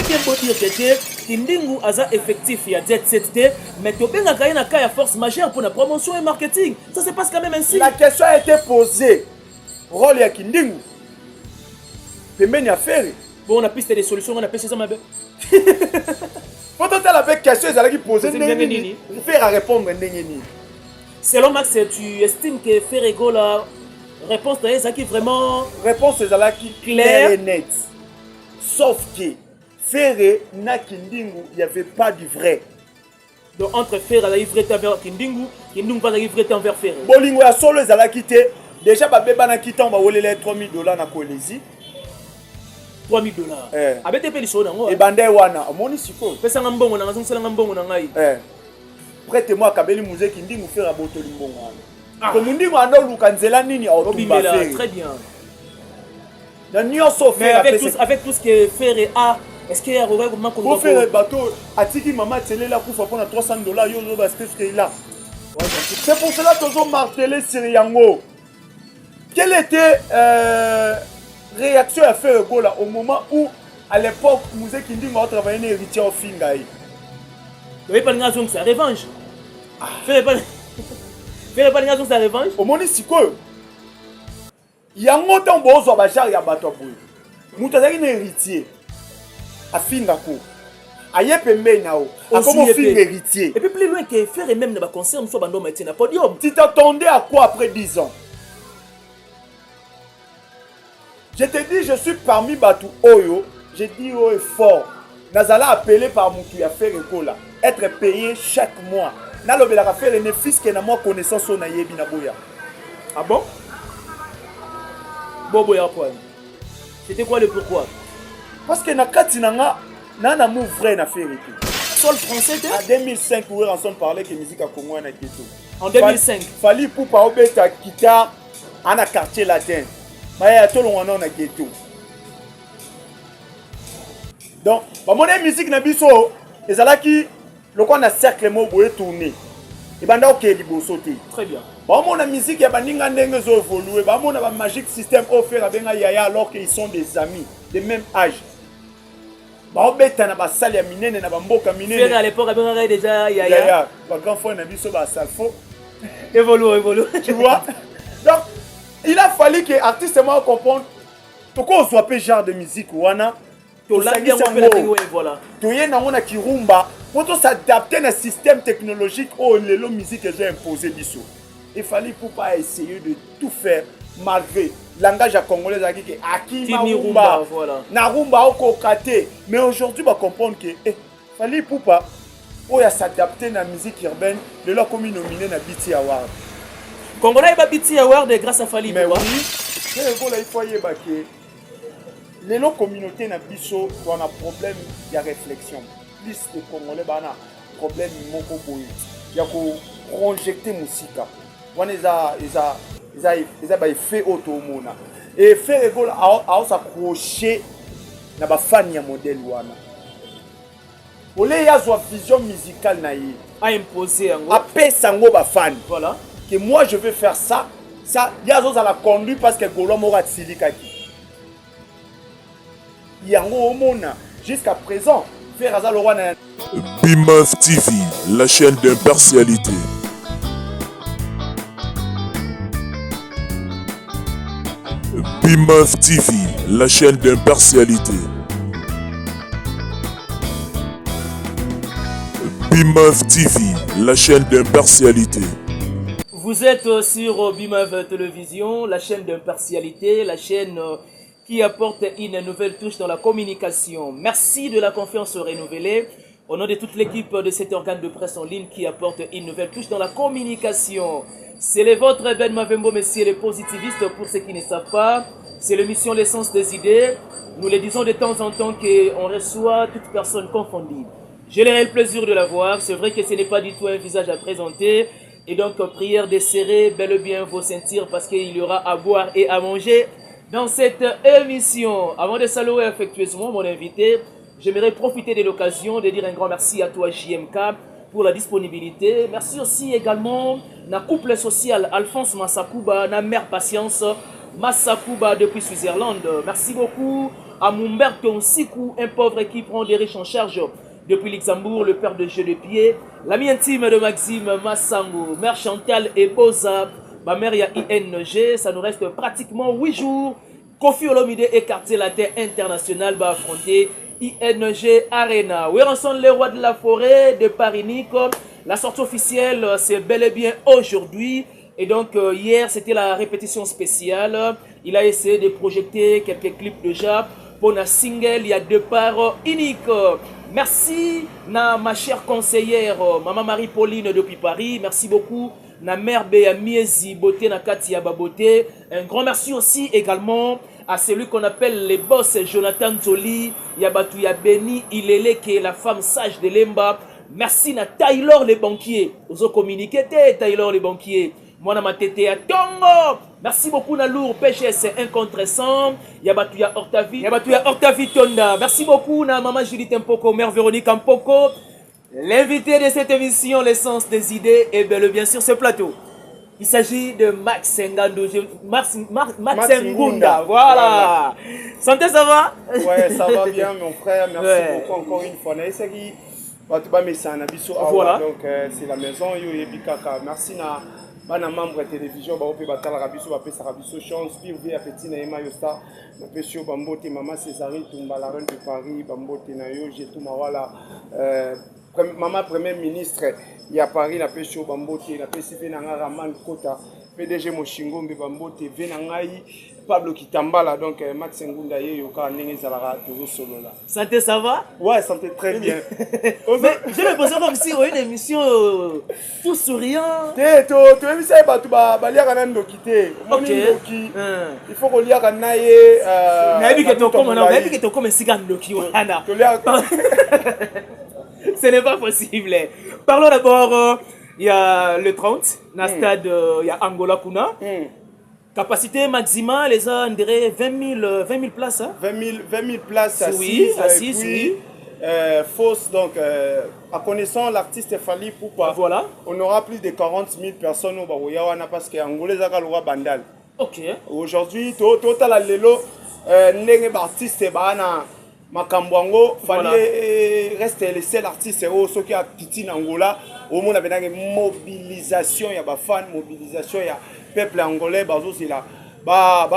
bien beau dire que Kindingu a effectif, il y a 7T, mais tu as gagné une force majeure pour la promotion et marketing. Ça se passe quand même ainsi. La question a été posée. Rôle de Kindingu. Pembeni à faire. Bon, on a piste des solutions, on a piste ça, ma belle. Quand on a la question, ils allaient poser faire à répondre. Selon Max, tu estimes que Ferrego, la réponse est qui vraiment. Réponse est claire et nette. Sauf que Ferré na Kindingu, il n'y avait pas du vrai. Donc entre Ferré et vrai envers Kindingu, Kindingu pas vrai envers Ferré. Bolingo ya solo ezala quitté. Déjà babeba na quitté on va voler les $3000 na Kolezi. $3000. Avec des pédictions nango. Et bandé wana, omoni siko. Pesa ngambongo na ngazong sala ngambongo na ngai. Prête-moi Kabeli Mouze Kindingu Ferré botoli mbongo wana. Comme Kindingu ando luka nzela nini autumba Ferré. Très bien. Na nyonso Ferré avec tout ce que Ferré a. Est-ce qu'il y a un regard pour faire le bateau, Atiki Mama Télé là pour faire $300 yo parce que c'est là. C'est pour cela que nous avons martelé sur Yango. Quelle était réaction à faire là au moment où à l'époque Mouze Kindingu a travaillé dans héritier au Fingaï. Tu veux pas une raison que c'est revanche. Fais pas une raison que c'est revanche. Au moment si quoi Yango tant bozo bachar ya bateau pour. Moutazaki un héritier. A Fingako. Aye pembe nao. A comment film héritier. Et puis plus loin que faire et même ne va concerne soit bando maintenant na podium. Tu t'attendais à quoi après 10 ans? Je te dis je suis parmi Batu Oyo, j'ai dit oh est fort. Nazala appelé par Moutou à faire école être payé chaque mois. Na lobela ka faire ne fils que na moi connaissance on ayebi na boya. Ah bon? Bobo ya quoi? C'était quoi le pourquoi? Parce que na kati nanga na mou vrai na faire tout. Sol français en 2005 où on parlait que musique à Congo na Keto. En 2005 fali pour pas obeta guitare en a quartier latin. Mais ya tolo wana na Keto. Donc ba mon musique na biso ezalaki loko na cercle mo boye tourner. Et banda ok liboso te. Très bien. Ba mon musique ya baninga ndenge zo évoluer. Ba mon ba magic system offert benga yaya alors qu'ils sont des amis de même âge. Baobeta na basali ya minene na bamboka minene. Frère à l'époque avait déjà yaya. Ba grand frère na biso ba salfo. Évolue. Tu vois? Donc il a fallu que artiste moi comprendre pourquoi on soit pas genre de musique wana. Voilà. Tu y na mona kirumba pour s'adapter à un système technologique où les musique que j'ai imposé biso. Il fallait pour pas essayer de tout faire malgré langage à congolais aki marumba voilà. Na rumba oko kate mais aujourd'hui va comprendre que fallait pour pas s'adapter à la musique urbaine de leur commune nominé na BT Award. Congolais ba BT Award grâce à Fali. Mais oui, c'est voilà il faut y que les lots communautés na biso on a problème de réflexion. Plus de congolais bana problème moko boye. Ya ko projeter musique. On ils a fait automona et faire école à s'accrocher na ba fan ya modèle wana. Olé ya zo vision musicale na yi a imposer ngo apé sango ba fan. Voilà. Que moi je vais faire ça ya zo za la conduit parce que Golo mora tsilikaki. Yango omona jusqu'à présent faire Azal Rwanda. BIMAF TV, la chaîne d'impartialité. BIMAF TV, la chaîne d'impartialité. BIMAF TV, la chaîne d'impartialité. Vous êtes sur BIMAF Télévision, la chaîne d'impartialité, la chaîne qui apporte une nouvelle touche dans la communication. Merci de la confiance renouvelée au nom de toute l'équipe de cet organe de presse en ligne qui apporte une nouvelle touche dans la communication. C'est le vôtre Ben Mavembo, messieurs les positivistes, pour ceux qui ne savent pas. C'est l'émission L'essence des idées. Nous le disons de temps en temps qu'on reçoit toute personne confondue. J'ai le plaisir de la voir. C'est vrai que ce n'est pas du tout un visage à présenter. Et donc, prière de serrer bel et bien vos ceintures parce qu'il y aura à boire et à manger dans cette émission. Avant de saluer affectueusement mon invité, j'aimerais profiter de l'occasion de dire un grand merci à toi JMK pour la disponibilité. Merci aussi également à couple social Alphonse Massakuba, na mère patience Massakuba depuis Switzerland. Merci beaucoup à Mumberto Nsiku, un pauvre qui prend des riches en charge depuis Luxembourg, le père de jeu de pied. L'ami intime de Maxime Massango, mère Chantal et Boza, ma mère y a ING, ça nous reste pratiquement 8 jours. Kofi Olomide et Quartier Latin International va affronter ING Arena. Oui, on sont les rois de la forêt de Paris-Nico. La sortie officielle, c'est bel et bien aujourd'hui. Et donc, hier, c'était la répétition spéciale. Il a essayé de projeter quelques clips déjà. Pour un single, il y a 2 parts uniques. Merci, ma chère conseillère, Maman Marie-Pauline depuis Paris. Merci beaucoup. Na mère Béa Miezi, beauté na Katia Baboté. Un grand merci aussi également à celui qu'on appelle les boss Jonathan Zoli, Yabatouya Beni, Ilele qui est la femme sage de Lemba. Merci na Taylor les banquiers. Vous avez communiqué Taylor les banquiers. Moi na ma tété à Tongo. Merci beaucoup na lourd PGS 1 contre 100. Yabatouya Octavie Tonda. Merci beaucoup na maman Judith Mpoko, mère Véronique Mpoko. L'invité de cette émission, l'essence des idées, est bien sûr ce plateau. Il s'agit de Max Ngando, Max Ngunda, voilà. Santé, ça va? Ouais, ça va bien, mon frère. Merci beaucoup encore une fois. Voilà. Donc, c'est la maison. Merci à la membre de télévision. Chance, appétit, Maman Césarine, la reine de Paris, Bambote Nayo, j'ai tout Maman Premier ministre, il y a Paris, la pêche au Bambote, la pêche Venanga Raman Kota, PDG Moshingo, Bambote, Venangaï, Pablo Kitambala, donc Max Ngunda, Yoka, Nengezalara, toujours solo là. Santé, ça va? Ouais, santé très bien. Mais j'ai l'impression comme si on a une émission tout souriant. Tu as vu ça, tu vas lire un an de quitter. Ok. Il faut lire un an. Mais il y a comme un cigare de qui ce n'est pas possible. Parlons d'abord, il y a le 30, dans le stade, il y a Angola Kuna. Capacité maximale, les gens diraient 20 000 places. Hein? 20 000 places assises, oui. Fausse, donc, en connaissant l'artiste Fali Poupa, voilà. On aura plus de 40 000 personnes au Barouyawana parce qu'Angolais a le roi Bandal. Ok. Aujourd'hui, total à l'élo, n'est artiste Bana. Makambwango, fallait rester le seul artiste ceux qui a quitté Angola. Au monde avait une mobilisation, il y a des fans, mobilisation, il y a peuple angolais, va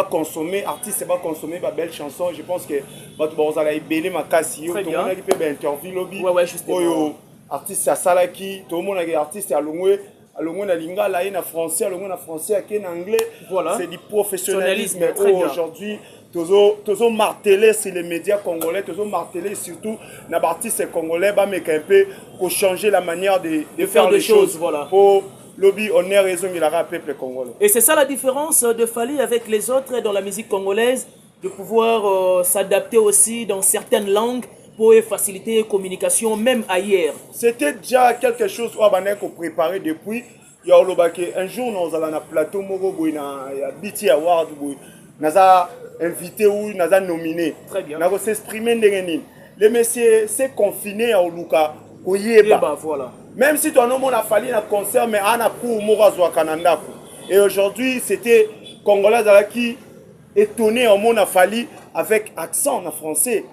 consommer, artiste va consommer des belles chansons. Je pense que vous allez béler ma casse, tout le monde peut interview lobby. Ouais, justement. Artiste à Salaki, tout le monde est artiste à Longwe. Alors, na lingala en français, en français, en anglais. Voilà. C'est du professionnalisme. Aujourd'hui, toujours martelé sur les médias congolais, toujours martelé surtout les artistes congolais, pour changer la manière de faire les choses. Voilà. Pour lobby, on est raison de la peuple congolais. Et c'est ça la différence de Fali avec les autres dans la musique congolaise, de pouvoir s'adapter aussi dans certaines langues pour faciliter la communication même ailleurs. C'était déjà quelque chose qu'on préparait depuis. Il y a un jour, nous allons à plateau, il y a BT Award, nous avons invité ou nous avons nominé. Très bien. Nous avons exprimé. Les messieurs, c'est confiné à Oluka. Voilà. Même si tu as a fallu un concert, mais on a pris Kananda. Et aujourd'hui, c'était Congolais qui étonné au monde a fallu avec accent en français.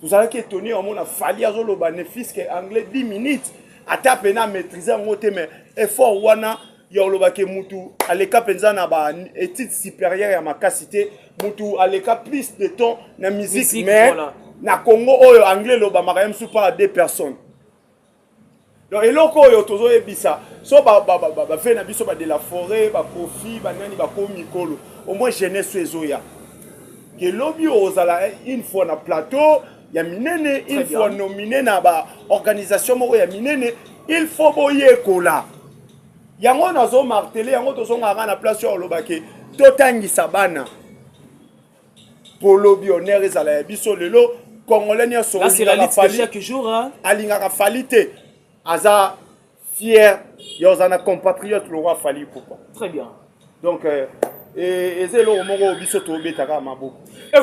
Vous allez qui étonné au monde a fallu à le bénéfice que anglais 10 minutes. À taper à maîtriser un mot, mais effort wana yolobake mutu à l'écart penzana ba études supérieures à ma capacité mutu à l'écart plus de temps na musique mais voilà. Na Congo oyo anglais lo ba makayem sous pas 2 personnes. Donc eloko oyo tozo ebisa so ba fait na biso ba de la forêt ba kofi ba nani ba ko mikolo au moins jeunesse ezoya que lobby ozala une fois na plateau ya minene une fois nominé na ba organisation moko ya minene il faut boyer kola yango nazo marteler yango tozo ngaka na place sur lobake totangisa bana pour lobby honneur ezala ya biso lelo congolais nya so c'est la liste de chaque jour hein alingaka falite aza fier yozana compatriote le roi Fali Poupa. Très bien. Donc et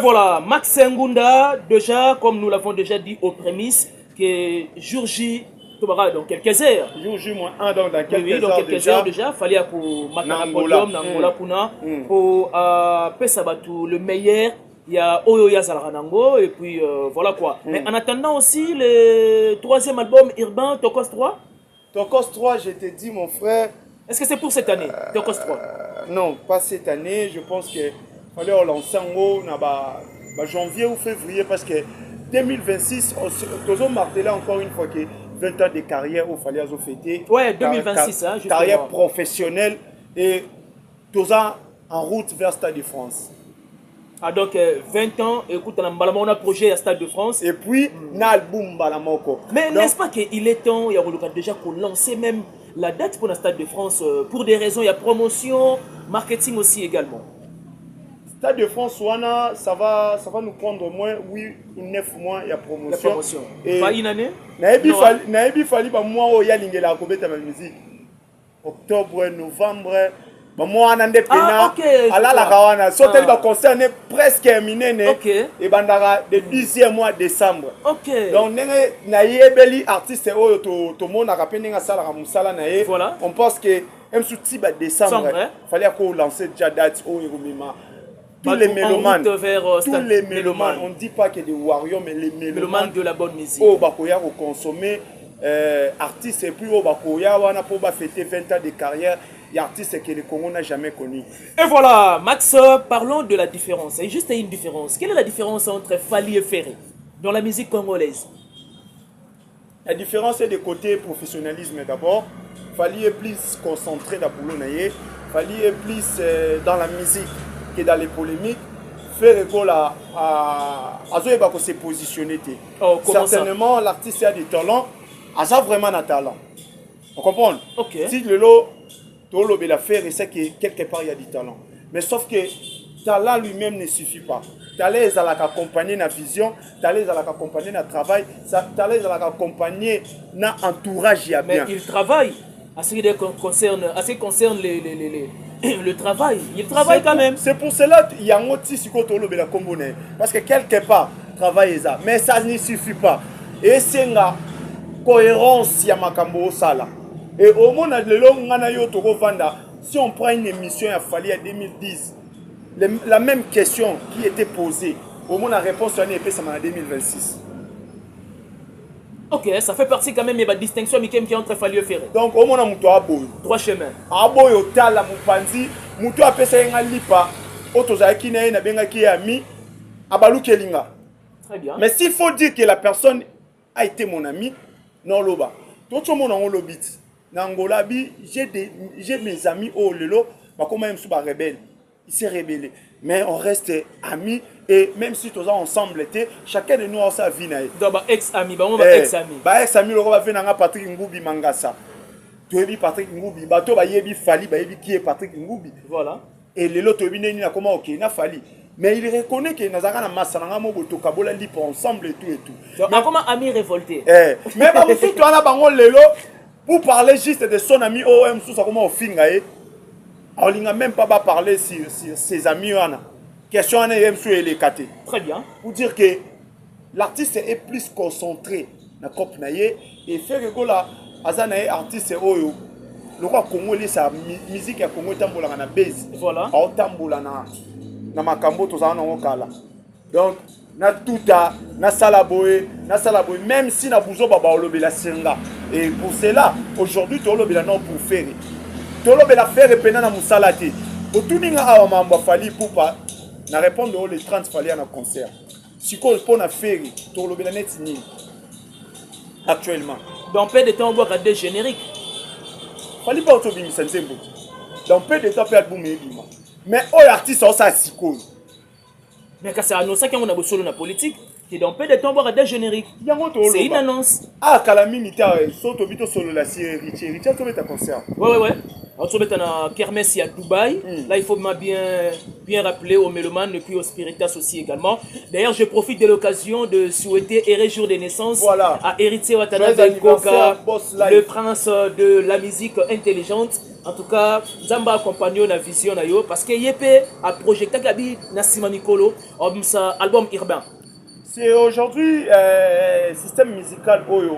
voilà, Max Ngunda, déjà, comme nous l'avons déjà dit aux prémices, que jour J, dans quelques heures. Jour J, moins 1 dans quelques heures déjà. Il fallait pour Macarapodium, Nangola Puna, pour Pesabatu, le meilleur il y a Oyo Yazalaranango, et puis voilà quoi. Mais en attendant aussi le troisième album urbain, Tokos 3. Tokos 3, je te dis, mon frère. Est-ce que c'est pour cette année, Tokos 3? Non, pas cette année. Je pense qu'il fallait relancer en haut, janvier ou février, parce que 2026, on martelé encore une fois que 20 ans de carrière, il fallait fêter. Ouais, 2026, hein, justement. Carrière professionnelle et tous en route vers Stade de France. Ah, donc 20 ans, écoute, on a un projet à Stade de France. Et puis, un album Balamoko. Mais n'est-ce pas qu'il est temps, il y a déjà pour lancer même la date pour le Stade de France, pour des raisons, il y a promotion, marketing aussi également. Stade de France, ça va nous prendre au moins 8 ou 9 mois, il y a promotion. La promotion. Et pas une année? Naïbi Fali, moi, il y a l'ingéla à ma musique. Octobre, novembre. Moi, on a des pena. À la Kawana. Sautel va concerner presque terminé. Et bandara de 10e mois décembre. Ok. Donc, naïbeli artiste, tout le monde a rappelé à Salah Moussala naïe. Voilà. On pense que même sous décembre, il fallait qu'on lance déjà date au Héromima. Tous les mélomanes, on ne dit pas qu'il y a des warriors, mais les mélomanes de la bonne musique. Au Bakoya, au consommer artistes et puis au Bakoya, on a pour fêter 20 ans de carrière, il y a artistes que le Congo n'a jamais connu. Et voilà, Max, parlons de la différence. Il y a juste une différence. Quelle est la différence entre Fali et Ferré dans la musique congolaise? La différence est de côté professionnalisme d'abord. Fali est plus concentré dans le boulot, Fali est plus dans la musique que dans les polémiques. Faire se positionner. Certainement, l'artiste a du talent, a vraiment un talent. On comprend? Si le lot, il a fait, c'est que quelque part il y a du talent. Mais sauf que talent lui-même ne suffit pas. Talent est accompagné dans la vision, talent est accompagné dans le travail, talent est accompagné dans l'entourage. Mais il travaille. À ce qui concerne le travail, il travaille quand même. C'est pour cela qu'il y a un autre la Combonais. Parce que quelque part, travail est ça. Mais ça ne suffit pas. Et c'est la cohérence ya makambo sala. Et au moment si on prend une émission à Fali en 2010, la même question qui était posée, au moment la réponse en 2026. Ok, ça fait partie quand même de la distinction qui est entre Fali et Ferré. Donc, au moins, on a trois chemins. Aboy au tala mupanzi, mutu apesa yenga lipa, otozaki na na benga ki ami, abalu kelinga. Très bien. Mais s'il faut dire que la personne a été mon ami, non loba. Tout le monde en lobit. Na Angola j'ai mes amis au lelo, bah comment même sous rebelle. Il s'est rebellé. Mais on reste amis. Et même si tous ensemble, chacun de nous a sa vie. Donc, ex-ami, on va ex-ami. Ex-ami, on va faire Patrick Ngoubi Mangasa. Tu as vu Patrick Ngoubi, tu as vu Fali, qui est Patrick Ngoubi. Voilà. Et les autres, tu as comment ok, il a Fali. Mais il reconnaît qu'il y a un masse, ensemble et tout et tout. Donc, comment ami révolté. Mais si tu as pour parler juste de son ami OM, sous ça comment au fingaye. On n'a même pas parler sur ses amis. Question très bien. Pour dire que l'artiste est plus concentré dans le cop et faire que là, les artiste oyo, le roi Congo sa musique à Congo tambola na base. Voilà. Au tambola na makambo to za na okala. Donc na tuta na salaboy même si na buzo baba olobela senga. Et pour cela aujourd'hui to olobela non pour faire. To olobela faire pena na musalati. Otuninga awa mamba Fali pour pas na répondre aux les 30 Fali à un concert. Si qu'on peut na faire to olobela net ni actuellement. Dans peu de temps on voit des génériques. Fali pas autobimi sensembo. Dans peu de temps peut album ebima. Mais aux artistes ça siko. Mais quand c'est annoncé qu'on a besoin de la politique, qui dans peu de temps on voit des génériques. C'est une annonce. Ah Kalami Nita soto bito solo la série Richie to met un concert. Ouais. On se met à Kermesse à Dubaï. Là, il faut bien rappeler aux mélomanes et puis aux spiritas aussi également. D'ailleurs, je profite de l'occasion de souhaiter heureux jour de naissance à Héritier Watanabe Koka, le prince de la musique intelligente. En tout cas, Zamba accompagne la vision parce que Yepé a projeté Gabi Nassima Nicolo, album urbain. C'est aujourd'hui système musical Oyo.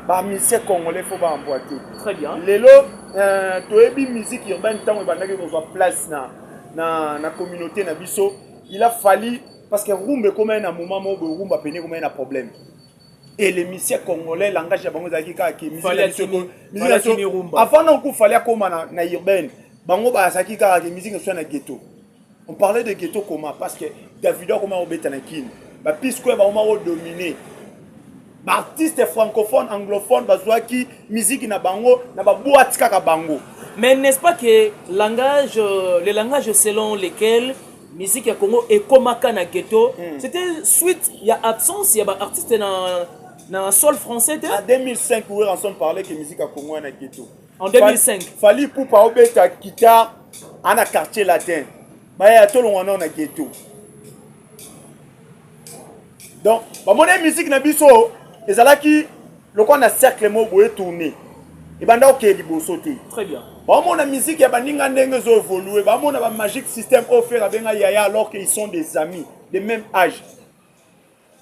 Bah, musique congolais, il faut pas emboîter. Très bien. Lelo, tu as musique urbaine, tant que tu as place na communauté na biso, il a fallu parce que rumba comme un moment où rumba peine comme un problème. Et les musiciens congolais langage bango zaki ka ki musique avant non qu'il fallait comme na urbaine bango ba saki ka ki musique soit na ghetto. On parlait de ghetto comment parce que Davido comment obeta na kin ba puisque ba on dominer. Ba artiste francophone anglophone ba zwaki musique na bango na ba boîte kaka bango. Mais n'est-ce pas que les langages selon lesquels musique ya Congo et komaka na ghetto, c'était suite il y a absence il y a ba artiste dans sol français. En 2005 où on parlait que musique à Congo na ghetto. En 2005 fallait pour pas obeta guitare en un quartier latin. Bah ya tout le monde na ghetto. Donc ba mon musique na biso ezalaki le qu'on a cercle mo boye tourner. Et banda ok liboso te. Très bien. Bon, mon musique, il y a baninga ndenge zo évolué. Bon, mon a magique système offert avec yaya alors qu'ils sont des amis, de même âge.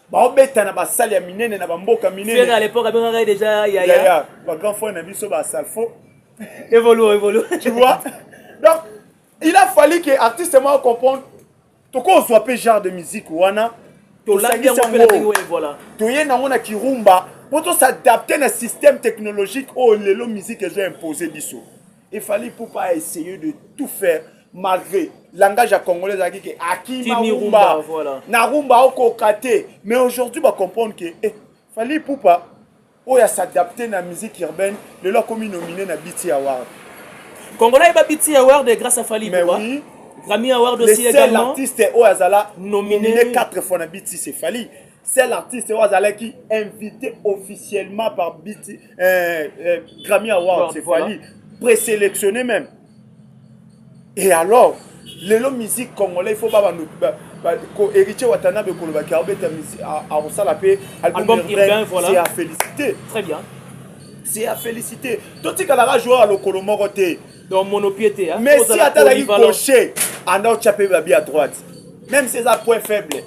Bon, beta na ba salle ya minene na ba mboka minene. Frère à l'époque avait déjà yaya. Yaya, ba grand frère na biso ba salfo. Évolue. Tu vois? Donc, il a fallu que artiste moi comprendre to ko soit pe genre de musique wana. To la bien voilà. To yena on a kirumba pour s'adapter à un système technologique où les musique que j'ai imposé biso. Il fallait pour pas essayer de tout faire malgré langage à congolais qui aki rumba voilà na rumba au kate mais aujourd'hui va comprendre que fallait pour pas ou ya s'adapter na musique urbaine le leur comme nominé na BT Award congolais ba BT Award grâce à Fally mais oui Grammy Award aussi également c'est l'artiste au azala nominé 4 fois na BT c'est Fally c'est l'artiste au azala qui invité officiellement par BT Grammy Award c'est Fally présélectionné même. Et alors, les musique congolais, il faut pas héritier Watanabe Koloba qui a album urbain, voilà. C'est à féliciter. Très bien. C'est à féliciter. Tout ce qu'on a joué à l'Okolomoroté. Dans monopiété. Hein? Mais si à ta la coché, en a chapé à droite. Même si c'est un point faible.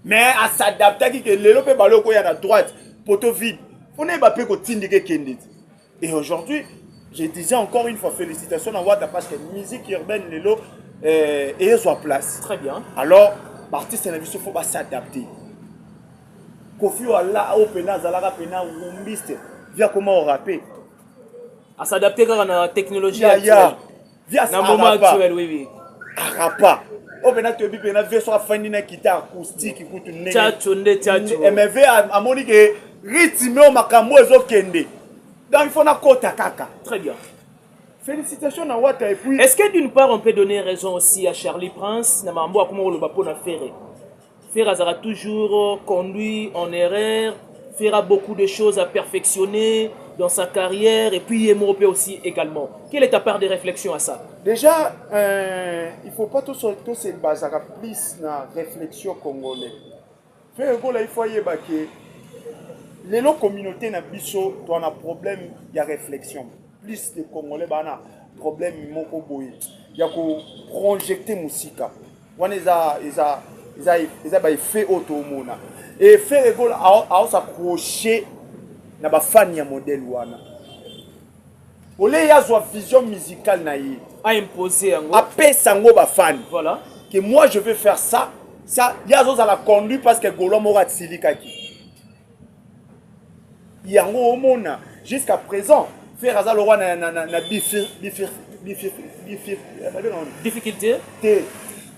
Mais à s'adapter, que les lopes baloko y a à droite, poteau vide. On n'est pas peu que Tindike Kendit. Et aujourd'hui, je disais encore une fois félicitations à Wata parce que la musique urbaine, est sur place. Très bien. Alors, l'artiste il faut s'adapter. Kofi Wala au pena zalaga pena wumbiste via comment on rapper. À s'adapter à la technologie actuelle. Via le moment actuel, oui. Arapa. Au pena tu pena via sur fin d'une guitare acoustique écoute une. Tchatcho. Mais via à monique rythme au makambo ezokende. Donc il faut na kota kaka. Très bien. Félicitations à Wata et puis. Est-ce que d'une part on peut donner raison aussi à Charlie Prince, na mambo akomo le bapo na Ferré. Ferré aura toujours conduit en erreur, fera beaucoup de choses à perfectionner dans sa carrière et puis Emoropé aussi également. Quelle est ta part de réflexion à ça? Déjà, il faut pas tout se baser plus na réflexion congolais. Ferré il faut y baquer. Les communautés na biso to na problème ya réflexion plus de congolais bana problème moko boye ya ko projeter musika wana eza ba fait auto mona et faire égol a s'accrocher na ba fan ya modèle wana olé ya zo vision musicale na yi a imposer ngo apé sango ba fan voilà que moi je veux faire ça ya zo la conduit parce que golo mora tsilikaki yango omona jusqu'à présent faire azal roi na difficulté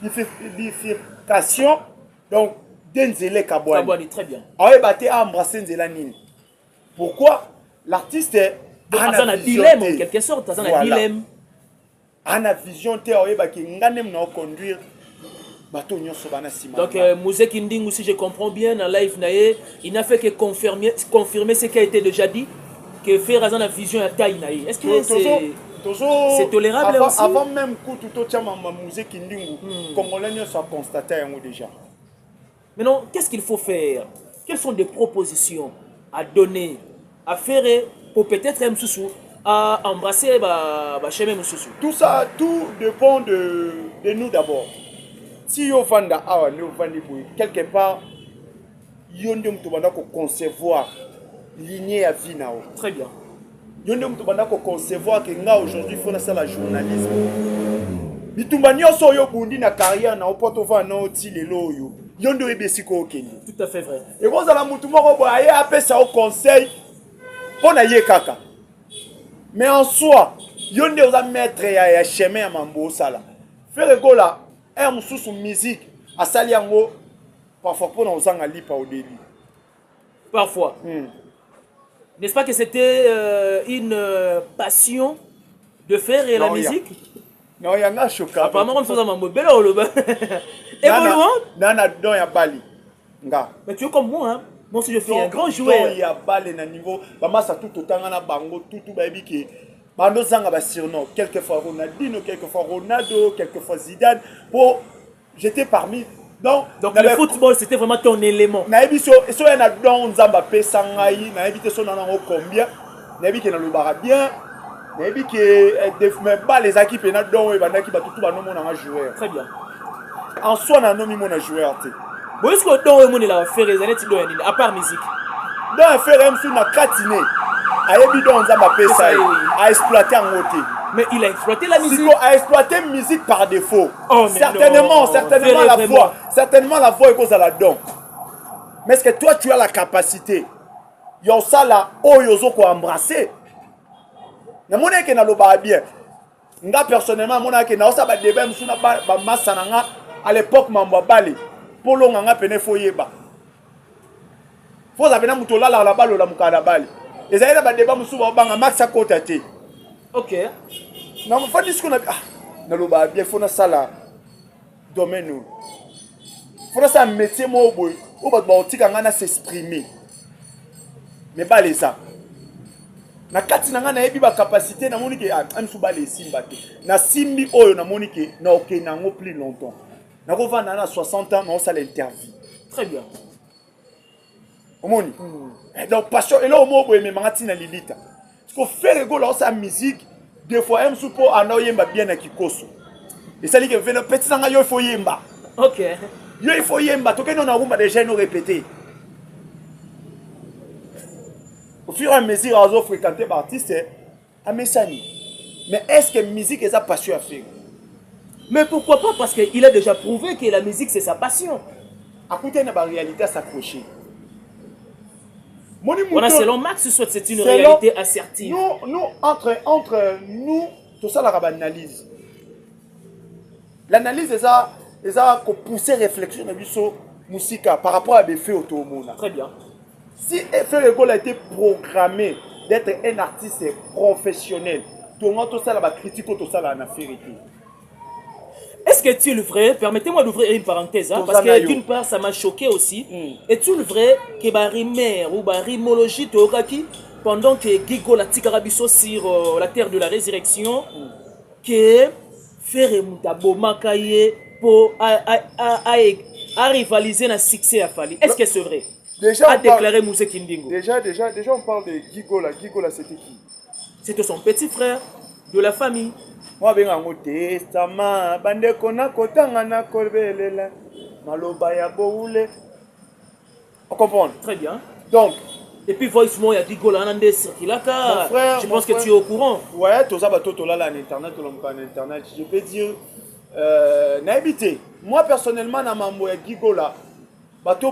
bifurcation donc denzele kabwani très bien awe baté embrasser nzela nini pourquoi l'artiste a un dilemme en quelque sorte un dilemme ana vision te awe baki ngane mna conduire bateau nyonso bana sima. Donc Mouzé Kinding aussi je comprends bien dans live naé il n'a fait que confirmer ce qui a été déjà dit que faire raison la vision à taille naé. Est-ce que c'est tolérable avant, aussi avant même que tout autre Mouzé Kinding congolais nyonso a constaté déjà. Maintenant qu'est-ce qu'il faut faire? Quelles sont des propositions à donner à faire pour peut-être à embrasser chemin Moussoussou? Tout ça tout dépend de nous d'abord. Si yo vanda awa ne vandi boy quelque part yonde mtu banda ko concevoir lignée à vie nao. Très bien. Yonde mtu banda ko concevoir que nga aujourd'hui faut na ça la journalisme. bitumba nyonso yo bundi na carrière na opoto va na oti lelo yo yondo ebesi ko okende. Tout à fait vrai. Et quand la mutu moko boye aye apesa au conseil pour na ye kaka. Mais en soi, yonde oza maître ya chemin ya mambo sala. Faire gola un mususu musique asali yango parfois pour na ozanga lipa au début. Parfois. N'est-ce pas que c'était une passion de faire la musique? Non, il y a un choc. Apparemment, on fait ça, mambo. Belle ou évoluant? Nana don ya bali. Nga. Mais tu es comme moi, hein? Moi aussi, je suis un grand joueur. Il y a bali na niveau. Bama sa tout autant na bango tout baby qui. Bando zanga ba surnom. Quelquefois Ronaldinho, quelquefois Ronaldo, quelquefois Zidane. Pour j'étais parmi. Donc le football, c'était vraiment ton élément. Naebi so ya na don nzamba pesa ngai, naebi te so na ngo combien. Naebi ke na lobara bien. Naebi ke mais pas les équipes na don e bandaki ba tout ba no mona nga joueur. Très bien. En soi na no mi mona joueur te. Bon, est-ce que don e mona la faire les années ti à part musique? Don faire même sous na katine. Ayebi don nzamba pesa a exploiter en côté. Mais il a exploité la musique. Il a exploité la musique par défaut. Oh, certainement la voix. Certainement la voix est cause à la don. Mais est-ce que toi tu as la capacité? Yo ça là, oh yozo ko embrasser. Na mona ke na loba bien. Nga personnellement mona ke na osa ba débat musuna ba masananga à l'époque mambo bali. Polo nga pene foyeba. Faut zabena mutola la balo la mukada bali. Ezali ba débat musuba banga max akota te. Ok. Non, mais faut dire ce qu'on a. Ah, dans le bas, bien, faut na ça là. Domaine nous. Faut na ça un métier moi au bout. Au bas, on tika ngana s'exprimer. Mais pas les ça. Na kati na ngana ebi ba capacité na moni ke am sou ba les simba te. Na simbi oyo na moni ke na ok na ngo plus longtemps. Na ko vanda na 60 ans na on ça l'interview. Très bien. Omoni. Donc passion et là au mot boy mais mangati na lilita. Ce qu'on fait rigoler dans sa musique, des fois, même si on a yemba bien à Kikoso. Et ça dit que le petit sang il faut yemba. Ok. Il faut yemba. Tout que nous avons déjà nous répéter. Au fur et à mesure, on a fréquenté des artistes à Messani. Mais est-ce que la musique est sa passion à faire? Mais pourquoi pas? Parce qu'il a déjà prouvé que la musique c'est sa passion. À côté de la réalité, s'accrocher. Voilà, selon Max, c'est une réalité assertive. Nous, entre nous, tout ça, la analyse. L'analyse, c'est ça qu'on pousse réflexion de musique par rapport à des faits autour du monde. Très bien. Si Ferrego a été programmé d'être un artiste professionnel, tout ça, la critique, tout ça, la affaire. Est-ce que tu le vrai? Permettez-moi d'ouvrir une parenthèse, hein, parce que d'une part, ça m'a choqué aussi. Est-il vrai que Barimère ou Barimologie Togaki, pendant que Gigo la Tigarabiso sur la terre de la résurrection, que Ferre Moutabo Makaye pour rivaliser dans le succès à Fali? Est-ce que c'est vrai? Déjà, a déclaré Mousse Kindingo. Déjà, on parle de Gigola. Gigola, c'était qui? C'était son petit frère de la famille. Moi, je suis testament, bande kona kotanga na korbelela, maloba ya boule. On comprend? Très bien. Donc, et puis voice moi, il y a Gigola Anande Circulaka. Je pense que tu es au courant. Ouais, tout ça, tout là, internet, internet. Je peux dire, n'habité. Moi, personnellement, dans mambo ya Gigola, bato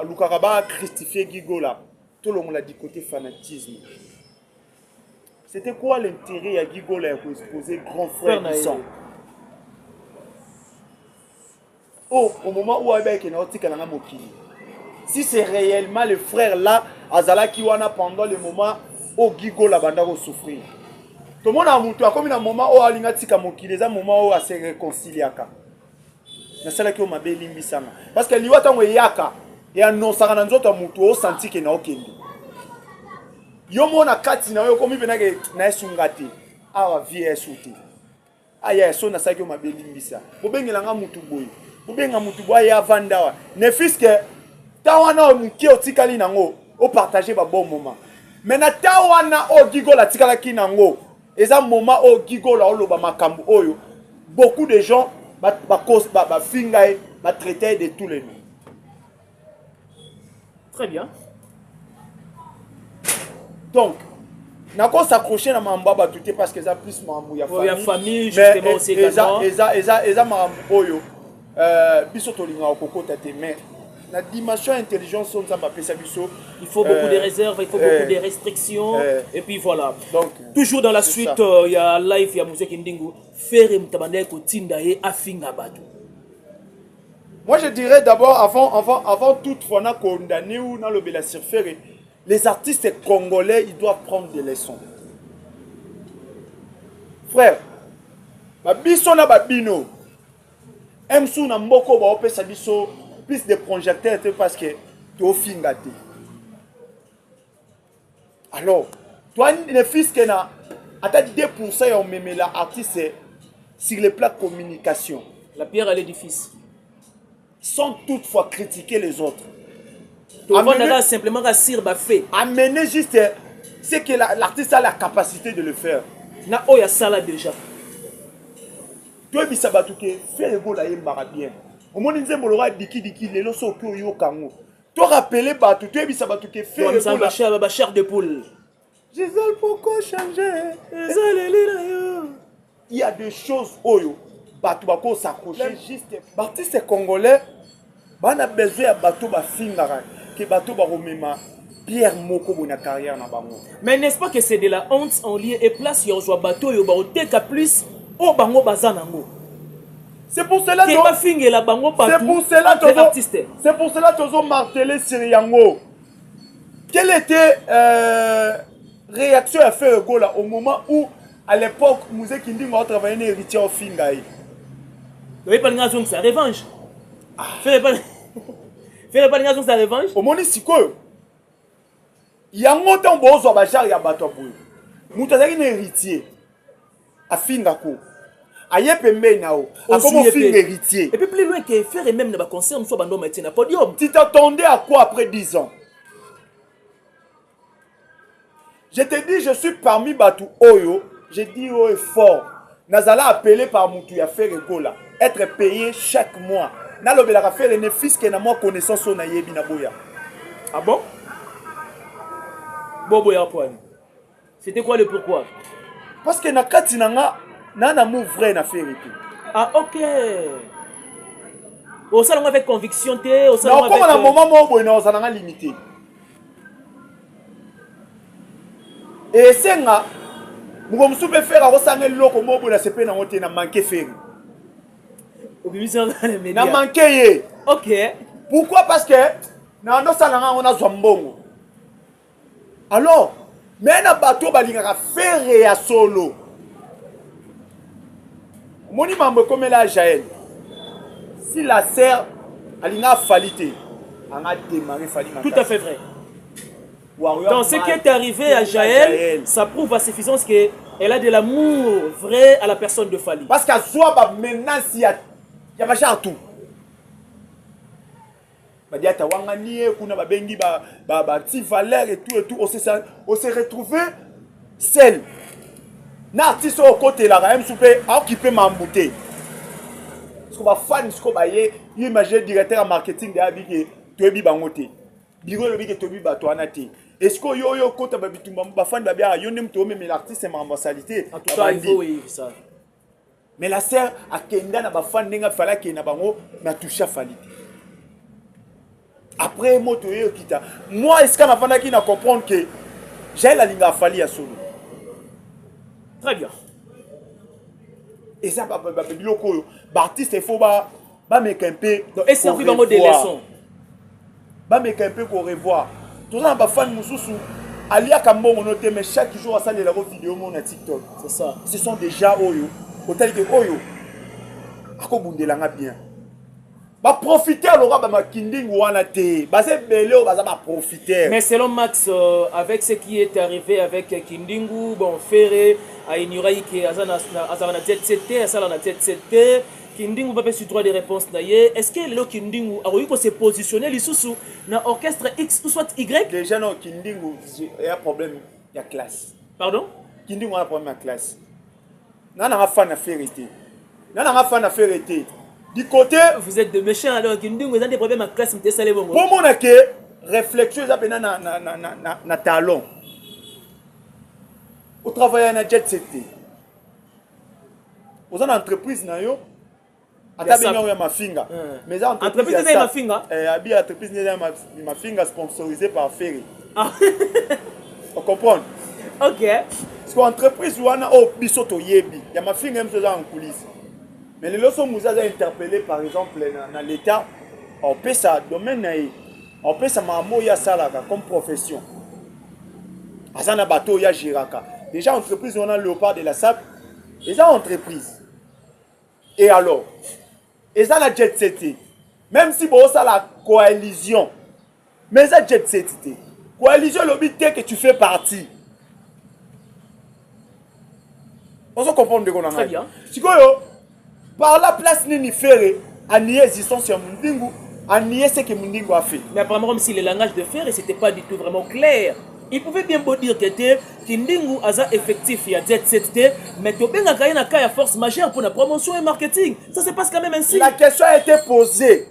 Lukaraba christifié Gigola. Tout le monde a dit côté fanatisme. C'était quoi l'intérêt à Gigola pour exposer grand frère du sang? Oh, au moment où Abek est nautique à la Mokili. Si c'est réellement le frère là, Azala Kiwana pendant le moment où Gigola banda va souffrir. Tout le monde a moutou, comme un moment où Alinga Tika Mokili, c'est un moment où elle se réconcilie. Mais c'est là que m'a béli misama. Parce que l'Iwata Yaka et un non sarananzoto moutou au senti qu'il n'a aucun. Yo mona kati na yo komi benage na esungati awa vie esuti aya so na saki ma belimbisa bobengela nga mutu boy bobenga mutu boy ya vandawa ne fiske tawana muki otikali nango o partager ba bon moment mais na tawana o gigola tikala kinango eza moment o gigola o loba makambu oyo beaucoup de gens ba fingaye ba traiter de tous les noms. Très bien. Donc, Nako s'accrocher na mamba tout parce que ça plus mamou ya famille. Il y a famille justement aussi également. Eza mambo oyo biso tolinga okokota te mais la dimension intelligence on zamba pesa biso. Il faut beaucoup de réserves, il faut beaucoup de restrictions et puis voilà. Donc toujours dans la suite il y a live il y a Moussa Kindingu faire mtabandé ko tinda ye afinga batu. Moi je dirais d'abord avant toute fois na condamné ou na lobela surfer les artistes congolais ils doivent prendre des leçons. Frère, ba biso na ba bino emsu na mboko ba opesa biso plus de projecteurs parce que tu finga te. Alors, toi le fils que na ata 2% ya omeme la artiste sur le plan communication. La pierre à l'édifice. Sans toutefois critiquer les autres. Amener, simplement rassurer ba fait. Amener juste c'est que l'artiste a la capacité de le faire. Na oya sala déjà. Toi bisabatuke faire go la yembara bien. Au moins nzembo lora diki les loso ko yo kango. Toi rappeler batu toi bisabatuke faire go la ba chair de poule. Je veux pourquoi changer. Il y a des choses oyo batu bako s'accrocher juste l'artiste congolais bana besoin ya batu ba fingara que batu ba romema Pierre Moko bona carrière na bango. Mais n'est-ce pas que c'est de la honte en lieu et place yo zo bateau yo ba oteka plus o bango bazanango. C'est pour cela que c'est pour cela que ont martelé Siriango. Quelle était réaction à faire Gola au moment où à l'époque Mouzé Kindingo a travaillé un héritier au Fingaï. Vous n'avez pas de raison que ça revanche. Faites pas de raison que ça revanche. Au moment où il y a un montant de bachar et à Batopou. Moutazaki un héritier à Fingako. Aïe pembe nao. À comment film héritier. Et puis plus loin que faire et même dans le concert, une fois bando matin à podium. Tu t'attendais à quoi après 10 ans? Je te dis, je suis parmi Batu Oyo. Je dis oh est fort. Nazala appelé par Moutou à faire Gola. Être payé chaque mois. Nalobela faire les fils que na moi connaissance on a yebi na boya. Ah bon? Boboya point. C'était quoi le pourquoi? Parce que na kati nanga nana mou vrai na faire tout. Ah ok. Au salon avec conviction té, au salon avec. Non, comme à un moment moi boy na osana limité. Et c'est nga Mougon soupe faire à Rosange loko mo boy na sepe na ngote na manqué faire. Na manqué. Ok. Pourquoi? Parce que na ndo salanga on a zombongo. Alors, mais na bateau balinga faire ya solo. Moni mambo comme la Jaël. Si la serre alinga falité, on a démarré falima. Tout à fait vrai. Donc ce qui est arrivé à Jaël, ça prouve à suffisance qu'elle a de l'amour vrai à la personne de Fali. Parce qu'à soi maintenant il y a machin tout. Badiata wangani kuna babengi ba ti valeur et tout on s'est retrouvé seul. N'artiste au côté là même soupe a occupé ma bouteille. Ce qu'on va fan ce qu'on va y imaginer directeur en marketing de Abiki Tobi Bangote. Biro le biki Tobi Batoanati. Est-ce que yo côté babitumba ba fan ba bien yo nem to même l'artiste c'est ma mentalité. En tout cas il faut oui ça. Mais la sœur a kenda na ba fan ninga fala ke na bango na toucha fali. Après moto yo kita. Moi est-ce que ma fana qui na comprendre que j'ai la linga fali à solo. Très bien. Et ça, l'artiste, il faut mettre un peu. Et c'est un peu des leçons. Mettre un peu pour revoir. Tout ça, les fans Moussoussou, Alia Kambo, on note, mais chaque jour, ça, les vidéos sur TikTok. C'est ça. Ce sont déjà Oyo. Autant que Oyo. Ako Bundelanga bien. Ba profiter alors ba kinding wana te. Ba c'est belé ba ba profiter. Mais selon Max avec ce qui est arrivé avec Kindingu, bon Ferré a ignoré que Azana tête c'était ça la tête c'était Kindingu va pas sur droit de réponse d'ailleurs. Est-ce que le Kindingu a eu se positionner les sous dans orchestre X ou soit Y? Déjà non Kindingu il y a un problème il y a classe. Pardon? Kindingu a un problème de classe. Nana fan à vérité. Nana fan à vérité. Du côté, vous êtes de méchants alors Kindingu vous avez des problèmes en classe mais ça les bon. Pour mon que réflexion ça na talon. Au travail na jet set. Aux entreprise na yo. Ata benga ya mafinga. Mais ça entreprise na mafinga. Abi entreprise na mafinga sponsorisée par Ferry. On comprend. OK. Parce que l'entreprise wana oh bisoto yebi. Ya mafinga même en coulisses. Mais les leçons nous a interpellé par exemple dans l'état on peut ça domaine on peut ça mamo ya salaka comme profession. Azana bateau ya giraka. Déjà entreprise on a Léopard de la SAP. Déjà entreprise. Et alors, et ça la jet set. Même si bon ça la coalition. Mais ça jet set. Coalition le but que tu fais partie. On se comprend de quoi on a. Très bien. Si quoi par la place ni faire à nier l'existence de Mundingu, à nier ce que Mundingu a fait. Mais apparemment comme si le langage de fer c'était pas du tout vraiment clair. Il pouvait bien beau dire que Kindingu a effectif il y a 17 mais tu as gagné un cas à force majeure pour la promotion et marketing. Ça se passe quand même ainsi. La question a été posée.